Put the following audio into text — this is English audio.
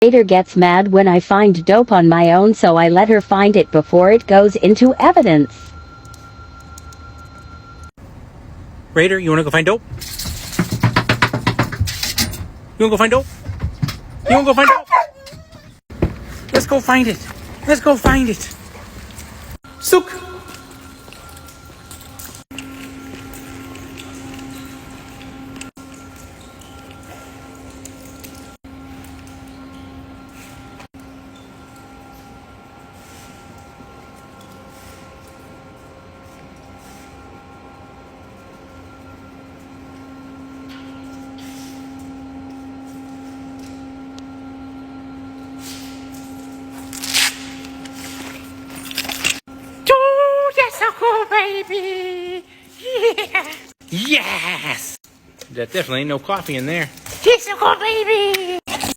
Raider gets mad when I find dope on my own, so I let her find it before it goes into evidence. Raider, you wanna go find dope? You wanna go find dope? You wanna go find dope? Let's go find it. Let's go find it. Sook. Baby! Yeah! Yes! That definitely ain't no coffee in there. Tissue, baby!